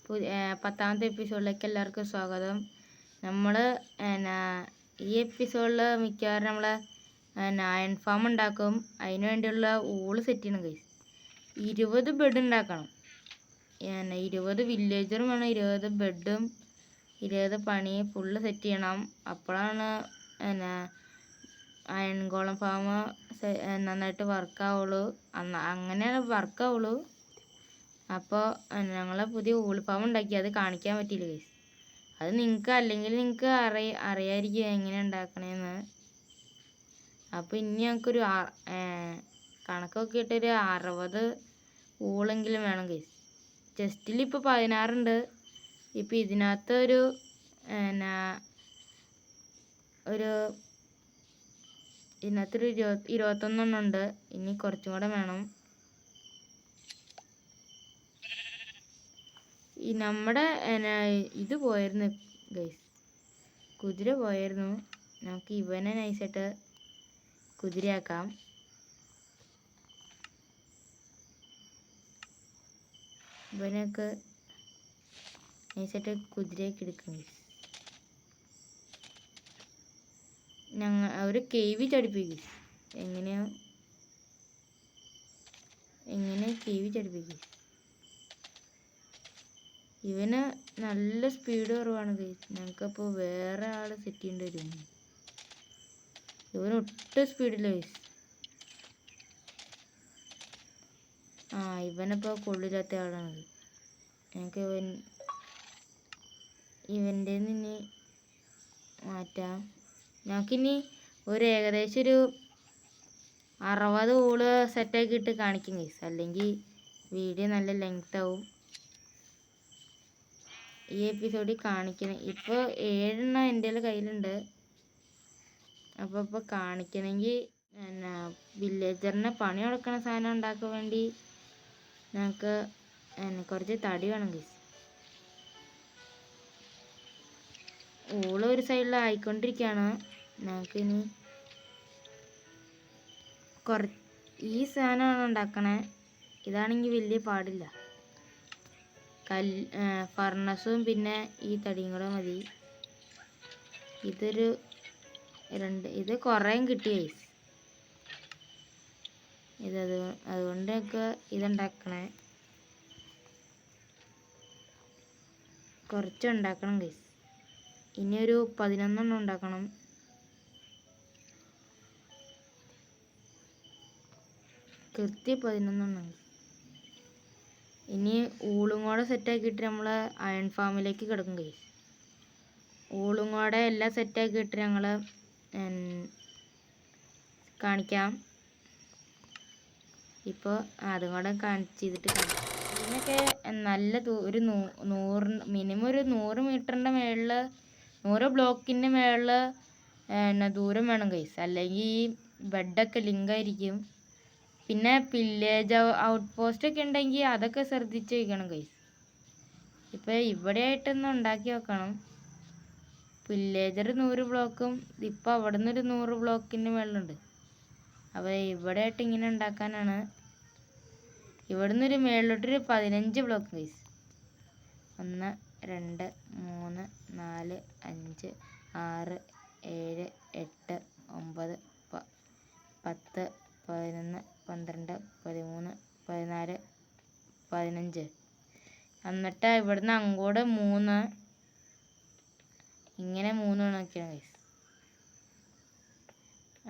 10ാമത്തെ എപ്പിസോഡിലേക്ക് എല്ലാവർക്കും സ്വാഗതം. നമ്മൾ ഈ എപ്പിസോഡിൽ മിക്കവാറും നമ്മൾ അയൺ ഫാം ഉണ്ടാക്കും. അതിന് വേണ്ടിയുള്ള ഊള് സെറ്റ് ചെയ്യണം ഗൈസ്. 20 ബെഡ് ഉണ്ടാക്കണം. 20 വില്ലേജറും വേണം, 20 ബെഡും 20 പണി ഫുള്ള് സെറ്റ് ചെയ്യണം. അപ്പോഴാണ് അയൺ ഗോളം ഫാം നന്നായിട്ട് വർക്കാവുള്ളൂ. അങ്ങനെ വർക്കാവുള്ളൂ. അപ്പോൾ ഞങ്ങൾ പുതിയ ഊള് ഫാം ഉണ്ടാക്കി, അത് കാണിക്കാൻ പറ്റിയില്ല ഗൈസ്. അത് നിങ്ങൾക്ക് അറിയായിരിക്കും എങ്ങനെ ഉണ്ടാക്കണേന്ന്. അപ്പോൾ ഇനി ഞങ്ങൾക്കൊരു കണക്കൊക്കെ ഇട്ടൊരു 60 ഊളെങ്കിലും വേണം ഗൈസ്. ചെസ്റ്റിൽ ഇപ്പോൾ 16 ഉണ്ട്. ഇപ്പോൾ ഇതിനകത്ത് ഒരു 21 ഉണ്ട്. ഇനി കുറച്ചും കൂടെ വേണം. ഈ നമ്മുടെ ഇത് പോയിരുന്നു ഗൈസ്, കുതിര പോയിരുന്നു. നമുക്ക് ഇവനെ നൈസായിട്ട് കുതിരയാക്കാം. ഇവനൊക്കെ നൈസായിട്ട് കുതിരയൊക്കെ എടുക്കും ഗൈസ്. ഒരു കേവി ചടിപ്പിക്കും. എങ്ങനെ കേവി ചടിപ്പിക്കും. ഇവന് നല്ല സ്പീഡ് കുറവാണ് ഗൈസ്. ഞങ്ങൾക്കപ്പോൾ വേറെ ആൾ സെറ്റ് ചെയ്യേണ്ടി വരും. ഇവന് ഒട്ടും സ്പീഡില്ല ഗൈസ്. ഇവനിപ്പോൾ കൊള്ളില്ലാത്ത ആളാണ്. ഞങ്ങൾക്ക് ഇവൻ്റെ ഇനി മാറ്റാം. ഞങ്ങൾക്കിനി ഏകദേശം ഒരു 60 ഊള് സെറ്റാക്കിയിട്ട് കാണിക്കും ഗൈസ്. അല്ലെങ്കിൽ വീഡിയോ നല്ല ലെങ്ത് ആവും. ഈ എപ്പിസോഡിൽ കാണിക്കണം. ഇപ്പോൾ 7 എൻ്റെ കയ്യിലുണ്ട്. അപ്പോൾ കാണിക്കണമെങ്കിൽ വില്ലേജറിന് പണി കൊടുക്കണ സാധനം ഉണ്ടാക്കാൻ വേണ്ടി ഞങ്ങൾക്ക് കുറച്ച് തടി വേണം ഗൈസ്. ഊള് ഒരു സൈഡിൽ ആയിക്കൊണ്ടിരിക്കുകയാണ്. ഞങ്ങൾക്കിനി ഈ സാധനമാണ് ഉണ്ടാക്കണേ. ഇതാണെങ്കിൽ വലിയ പാടില്ല. ഫർണസും പിന്നെ ഈ തടിയും കൂടെ മതി. ഇത് കുറേയും കിട്ടി ഗൈസ്. അതുകൊണ്ടൊക്കെ ഇതുണ്ടാക്കണേ. കുറച്ചുണ്ടാക്കണം ഗൈസ്. ഇനി ഒരു 11 ഉണ്ടാക്കണം. കൃത്യം 11. ഇനി ഊളും കൂടെ സെറ്റാക്കിയിട്ട് നമ്മൾ അയൺ ഫാമിലേക്ക് കിടക്കും ഗൈസ്. ഊളും കൂടെ എല്ലാം സെറ്റാക്കിയിട്ട് ഞങ്ങൾ കാണിക്കാം. ഇപ്പോൾ അതും കൂടെ ചെയ്തിട്ട് കാണിക്കാം. ഇതിനൊക്കെ നല്ല ഒരു 100 മിനിമം ഒരു 100 മീറ്ററിൻ്റെ മേളിൽ 100 ബ്ലോക്കിൻ്റെ മേളിൽ ദൂരം വേണം ഗൈസ്. അല്ലെങ്കിൽ ഈ ബെഡൊക്കെ ലിങ്കായിരിക്കും. പിന്നെ വില്ലേജ് ഔട്ട് പോസ്റ്റൊക്കെ ഉണ്ടെങ്കിൽ അതൊക്കെ ശ്രദ്ധിച്ച് വയ്ക്കണം ഗൈസ്. ഇപ്പോൾ ഇവിടെ ആയിട്ടൊന്ന് ഉണ്ടാക്കി വെക്കണം. വില്ലേജർ 100 ബ്ലോക്കും ഇപ്പോൾ അവിടെ നിന്നൊരു 100 ബ്ലോക്കിൻ്റെ മേളിലുണ്ട്. അപ്പോൾ ഇവിടെ ആയിട്ട് ഇങ്ങനെ ഉണ്ടാക്കാനാണ്. ഇവിടെ നിന്നൊരു മേളിലോട്ടൊരു 15 ബ്ലോക്ക് ഗൈസ്. 1 2 3 4 5 6 7 8 9 10 11 12 13 14 15. എന്നിട്ട് ഇവിടുന്ന് അങ്ങോട്ട് 3 ഇങ്ങനെ 3 കണക്കാണ് ഗൈസ്.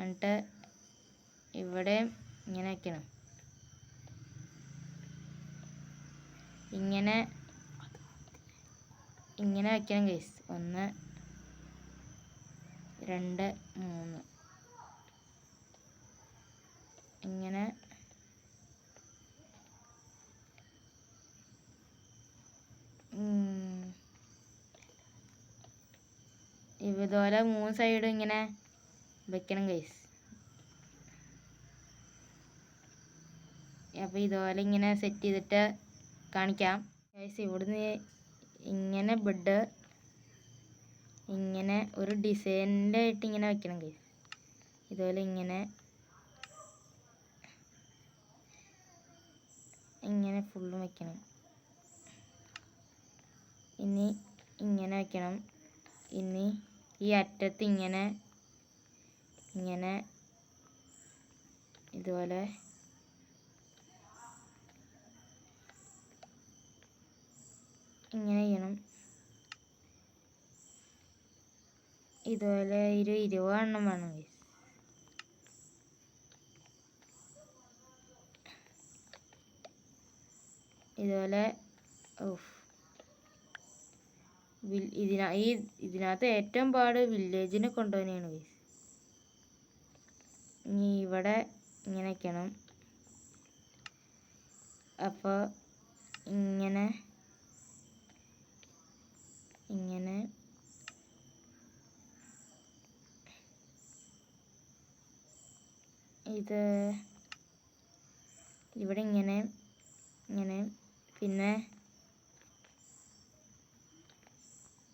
എന്നിട്ട് ഇവിടെ ഇങ്ങനെ വയ്ക്കണം. ഇങ്ങനെ വയ്ക്കണം ഗൈസ്. 1 2 3 ഇങ്ങനെ. ഇതുപോലെ 3 സൈഡും ഇങ്ങനെ വെക്കണം ഗൈസ്. അപ്പോൾ ഇതുപോലെ ഇങ്ങനെ സെറ്റ് ചെയ്തിട്ട് കാണിക്കാം ഗൈസ്. ഇവിടുന്ന് ഇങ്ങനെ ബെഡ് ഇങ്ങനെ ഒരു ഡിസൈനിൻ്റെ ആയിട്ട് ഇങ്ങനെ വെക്കണം ഗൈസ്. ഇതുപോലെ ഇങ്ങനെ ഫുള്ളും വെക്കണം. ഇനി ഇങ്ങനെ വയ്ക്കണം. ഇനി ഈ അറ്റത്ത് ഇങ്ങനെ ഇതുപോലെ ഇങ്ങനെ ചെയ്യണം. ഇതുപോലെ 20 എണ്ണം വേണം. ഇതുപോലെ ഇതിനകത്ത് ഏറ്റവും പാട് വില്ലേജിനെ കൊണ്ടുപോകാനാണ് ഗൈസ്. ഇനി ഇവിടെ ഇങ്ങനെ വയ്ക്കണം. അപ്പോൾ ഇങ്ങനെ ഇത് ഇവിടെ ഇങ്ങനെ പിന്നെ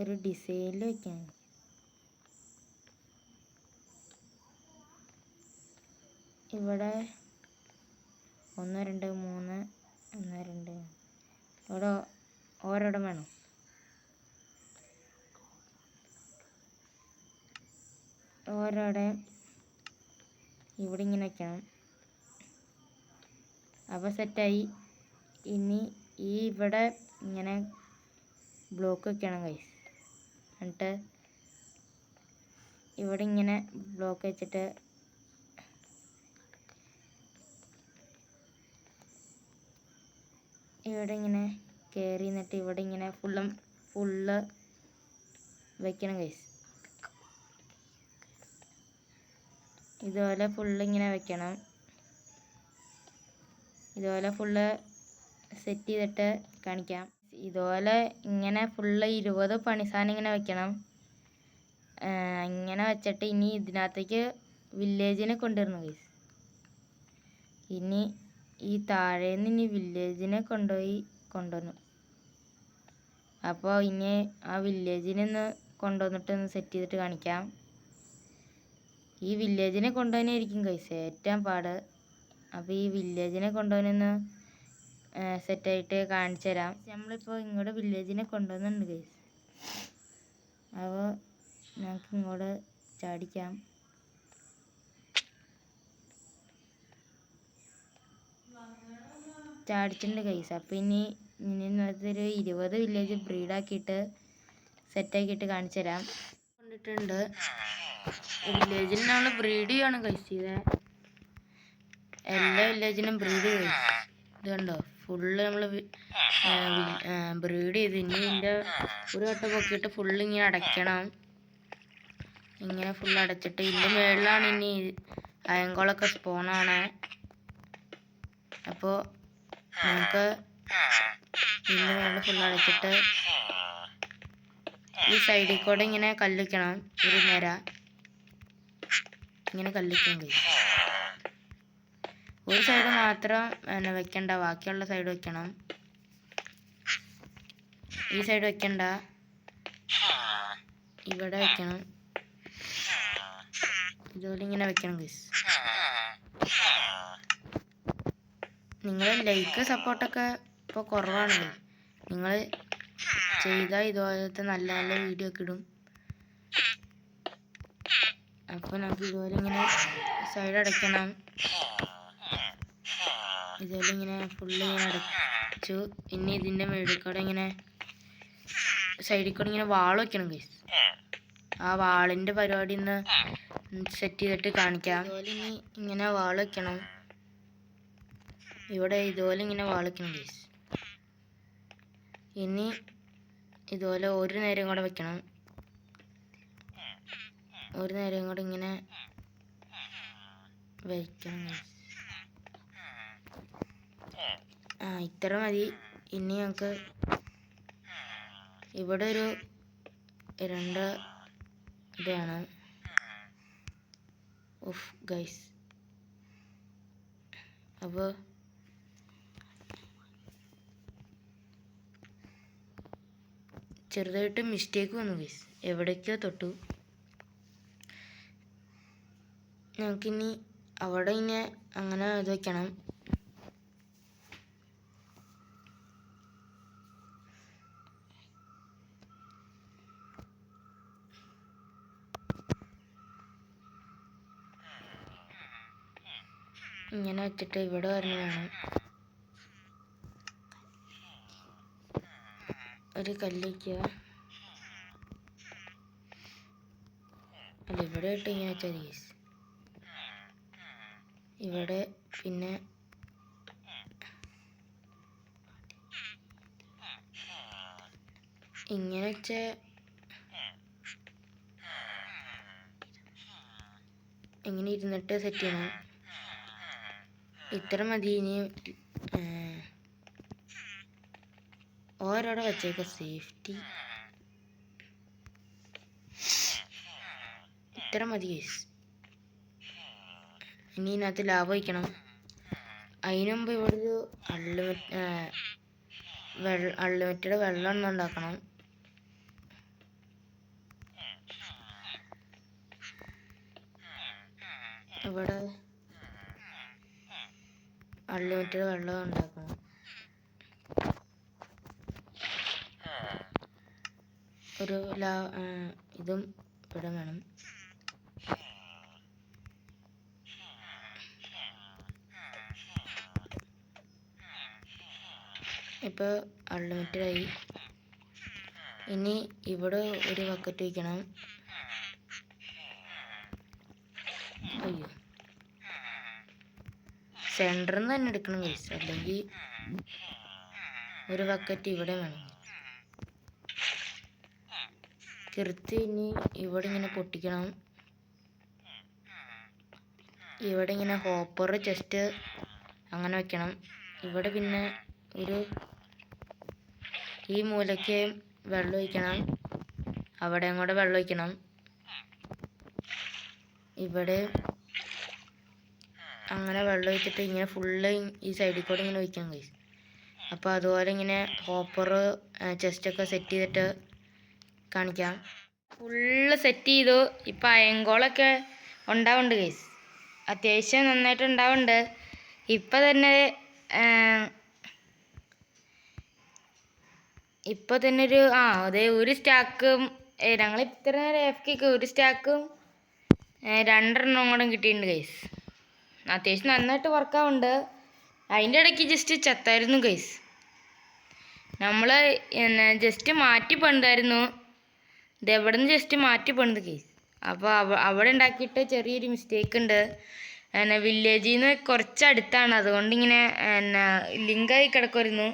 ഒരു ഡിസൈനിൽ വയ്ക്കാം. ഇവിടെ 1 2 3 1 2 ഇവിടെ ഓരോടം വേണം. ഓരോടെ ഇവിടെ ഇങ്ങനെ വയ്ക്കണം. അപ്പോൾ സെറ്റായി. ഇനി ഇവിടെ ഇങ്ങനെ ബ്ലോക്ക് വയ്ക്കണം ഗൈസ്. എന്നിട്ട് ഇവിടെ ഇങ്ങനെ ബ്ലോക്ക് വെച്ചിട്ട് ഇവിടെ ഇങ്ങനെ കയറി നിന്നിട്ട് ഇവിടെ ഇങ്ങനെ ഫുള്ള് വയ്ക്കണം ഗൈസ്. ഇതുപോലെ ഫുള്ള് ഇങ്ങനെ വെക്കണം. ഇതുപോലെ ഫുള്ള് സെറ്റ് ചെയ്തിട്ട് കാണിക്കാം. ഇതുപോലെ ഇങ്ങനെ ഫുള്ള് 20 പണിസാധനം ഇങ്ങനെ വെക്കണം. ഇങ്ങനെ വെച്ചിട്ട് ഇനി ഇതിനകത്തേക്ക് വില്ലേജിനെ കൊണ്ടുവരണം ഗൈസ്. ഇനി ഈ താഴേന്ന് ഇനി വില്ലേജിനെ കൊണ്ടുവന്നു. അപ്പോൾ ഇനി ആ വില്ലേജിനൊന്ന് കൊണ്ടുവന്നിട്ടൊന്ന് സെറ്റ് ചെയ്തിട്ട് കാണിക്കാം. ഈ വില്ലേജിനെ കൊണ്ടുപോകാനായിരിക്കും ഗൈസ് ഏറ്റവും പാട്. അപ്പോൾ ഈ വില്ലേജിനെ കൊണ്ടുപോകാനൊന്ന് സെറ്റായിട്ട് കാണിച്ചു തരാം. നമ്മളിപ്പോൾ ഇങ്ങോട്ട് വില്ലേജിനെ കൊണ്ടുവന്നിട്ടുണ്ട് ഗൈസ്. അപ്പോൾ നമുക്ക് ഇങ്ങോട്ട് ചാടിക്കാം. ചാടിച്ചിട്ടുണ്ട് ഗൈസ്. അപ്പോൾ ഇനി ഒരു 20 വില്ലേജ് ബ്രീഡാക്കിയിട്ട് സെറ്റാക്കിയിട്ട് കാണിച്ചു തരാം. കൊണ്ടിട്ടുണ്ട് വില്ലേജിൽ നമ്മൾ ബ്രീഡ് ചെയ്യാണ് ഗൈസ് ചെയ്തത്. എല്ലാ വില്ലേജിനും ബ്രീഡ് ചെയ്തു. ഇത് കണ്ടോ ഫുള്ള് നമ്മൾ ബ്രീഡ് ചെയ്ത്. ഇനി ഇതിൻ്റെ ഒരു വട്ടം പൊക്കിയിട്ട് ഫുള്ള് ഇങ്ങനെ അടയ്ക്കണം. ഇങ്ങനെ ഫുള്ള് അടച്ചിട്ട് ഇതിൻ്റെ മുകളിലാണ് ഇനി അയങ്കോളൊക്കെ സ്പോണാണ്. അപ്പോൾ നമുക്ക് ഇതിൻ്റെ മുകളിൽ ഫുള്ള് അടച്ചിട്ട് ഈ സൈഡിൽ കൂടെ ഇങ്ങനെ കല്ലിക്കണം. ഒരു നിര ഇങ്ങനെ കല്ലിക്കണം കഴിയും. ഒരു സൈഡ് മാത്രം വെക്കണ്ട, ബാക്കിയുള്ള സൈഡ് വെക്കണം. ഈ സൈഡ് വെക്കണ്ട, ഇവിടെ വെക്കണം. ഇതുപോലെ ഇങ്ങനെ വെക്കണം ഗൈസ്. നിങ്ങൾ ലൈക്ക് സപ്പോർട്ടൊക്കെ ഇപ്പോൾ കുറവാണ്. നിങ്ങൾ ചെയ്താൽ ഇതുപോലത്തെ നല്ല നല്ല വീഡിയോ ഒക്കെ ഇടും. അപ്പോൾ നമുക്ക് ഇതുപോലെ ഇങ്ങനെ സൈഡ് അടയ്ക്കണം. ഇതുപോലെ ഇങ്ങനെ ഫുള്ള് ഇങ്ങനെ അടച്ചു. പിന്നെ ഇതിൻ്റെ മുകളിൽ കൂടെ ഇങ്ങനെ സൈഡിൽ കൂടെ ഇങ്ങനെ വാൾ വയ്ക്കണം ഗൈസ്. ആ വാളിൻ്റെ പരിപാടി ഒന്ന് സെറ്റ് ചെയ്തിട്ട് കാണിക്കാം. ഇതുപോലെ ഇനി ഇങ്ങനെ വാൾ വയ്ക്കണം. ഇവിടെ ഇതുപോലെ ഇങ്ങനെ വാൾ വയ്ക്കണം ഗൈസ്. ഇനി ഇതുപോലെ ഒരു നേരം കൂടെ വെക്കണം. ഒരു നേരം കൂടെ ഇങ്ങനെ വയ്ക്കണം. ഇത്ര മതി. ഇനി നമുക്ക് ഇവിടെ ഒരു 2 ഇതാണ്. ഗൈസ് അപ്പോൾ ചെറുതായിട്ട് മിസ്റ്റേക്ക് വന്നു ഗൈസ്. എവിടേക്കോ തൊട്ടു. നമുക്കിനി അവിടെ ഇങ്ങനെ അങ്ങനെ ഇത് വയ്ക്കണം. ഇങ്ങനെ വെച്ചിട്ട് ഇവിടെ ഒരെണ്ണം വേണം. ഒരു കല്ല് വയ്ക്കുക. അല്ല, ഇവിടെ ഇട്ട് ഇങ്ങനെ വെച്ചാൽ ഗൈസ്. ഇവിടെ പിന്നെ ഇങ്ങനെ വെച്ച ഇങ്ങനെ ഇരുന്നിട്ട് സെറ്റ് ചെയ്യണം. ഇത്ര മതി. ഇനി ഓരോടെ വെച്ചേക്ക സേഫ്റ്റി. ഇത്ര മതി ഗൈസ്. ഇനി ഇതിനകത്ത് ലാഭ വയ്ക്കണം. അതിനു മുമ്പ് ഇവിടെ ഒരു അൺലിമിറ്റഡ് വെള്ളം ഒന്നും ഉണ്ടാക്കണം. ഇവിടെ അൺലിമിറ്റഡ് വെള്ളം ഉണ്ടാക്കണം. ഒരു ഇതും ഇവിടെ വേണം. ഇപ്പോൾ അൺലിമിറ്റഡ് ആയി. ഇനി ഇവിടെ ഒരു ബക്കറ്റ് വയ്ക്കണം. അയ്യോ, സെൻറ്ററിൽ നിന്ന് തന്നെ എടുക്കണം ഗൈസ്, അല്ലെങ്കിൽ ഒരു ബക്കറ്റ് ഇവിടെ വേണം. കീർത്തി ഇനി ഇവിടെ ഇങ്ങനെ പൊട്ടിക്കണം. ഇവിടെ ഇങ്ങനെ ഹോപ്പർ ചെസ്റ്റ് അങ്ങനെ വെക്കണം. ഇവിടെ പിന്നെ ഒരു ഈ മൂലയ്ക്ക് വെള്ളം ഒഴിക്കണം. അവിടെയും കൂടെ വെള്ളം ഒഴിക്കണം. ഇവിടെ അങ്ങനെ വെള്ളം ഒഴിച്ചിട്ട് ഇങ്ങനെ ഫുള്ള് ഈ സൈഡിൽ കൂടെ ഇങ്ങനെ ഒഴിക്കണം ഗൈസ്. അപ്പോൾ അതുപോലെ ഇങ്ങനെ ഹോപ്പർ ചെസ്റ്റൊക്കെ സെറ്റ് ചെയ്തിട്ട് കാണിക്കാം. ഫുള്ള് സെറ്റ് ചെയ്തു. ഇപ്പം അയങ്കോളൊക്കെ ഉണ്ടാവുന്നുണ്ട് ഗൈസ്. അത്യാവശ്യം നന്നായിട്ട് ഉണ്ടാവുന്നുണ്ട്. ഇപ്പം തന്നെ ഒരു അതെ ഒരു സ്റ്റാക്കും ഞങ്ങൾ ഇത്ര നേരം എഫ്ക്ക് ഒരു സ്റ്റാക്കും 2 എണ്ണം കൂടെ കിട്ടിയിട്ടുണ്ട് ഗൈസ്. അത്യാവശ്യം നന്നായിട്ട് വർക്കാവുന്നുണ്ട്. അതിൻ്റെ ഇടയ്ക്ക് ജസ്റ്റ് ചത്തായിരുന്നു ഗൈസ്. നമ്മൾ ജസ്റ്റ് മാറ്റി പണിതായിരുന്നു. ഇത് എവിടെ നിന്ന് ജസ്റ്റ് മാറ്റി പണിത് ഗൈസ്. അപ്പോൾ അവിടെ ഉണ്ടാക്കിയിട്ട് ചെറിയൊരു മിസ്റ്റേക്ക് ഉണ്ട്. വില്ലേജിൽ നിന്ന് കുറച്ചടുത്താണ്, അതുകൊണ്ട് ഇങ്ങനെ ലിങ്കായി കിടക്കുമായിരുന്നു.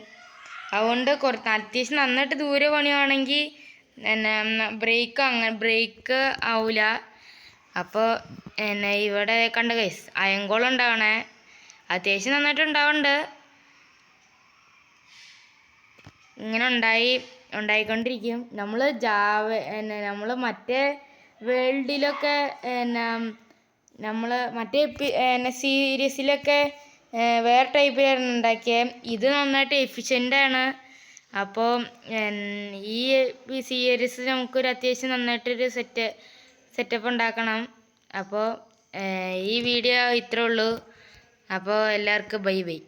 അതുകൊണ്ട് അത്യാവശ്യം നന്നായിട്ട് ദൂരെ പണിയാണെങ്കിൽ ബ്രേക്ക് ആവില്ല. അപ്പോൾ ഇവിടെ കണ്ട ഗൈസ് അയങ്കോളം ഉണ്ടാവണേ. അത്യാവശ്യം നന്നായിട്ട് ഉണ്ടാവുന്നുണ്ട്. ഇങ്ങനെ ഉണ്ടായിക്കൊണ്ടിരിക്കും. നമ്മൾ മറ്റേ വേൾഡിലൊക്കെ നമ്മൾ മറ്റേ സീരീസിലൊക്കെ വേറെ ടൈപ്പിലായിരുന്നു ഉണ്ടാക്കിയത്. ഇത് നന്നായിട്ട് എഫിഷ്യൻ്റാണ്. അപ്പോൾ ഈ സീരീസ് നമുക്കൊരു അത്യാവശ്യം നന്നായിട്ടൊരു സെറ്റപ്പ് ഉണ്ടാക്കണം. അപ്പോൾ ഈ വീഡിയോ ഇത്രേ ഉള്ളൂ. അപ്പോൾ എല്ലാവർക്കും ബൈ ബൈ.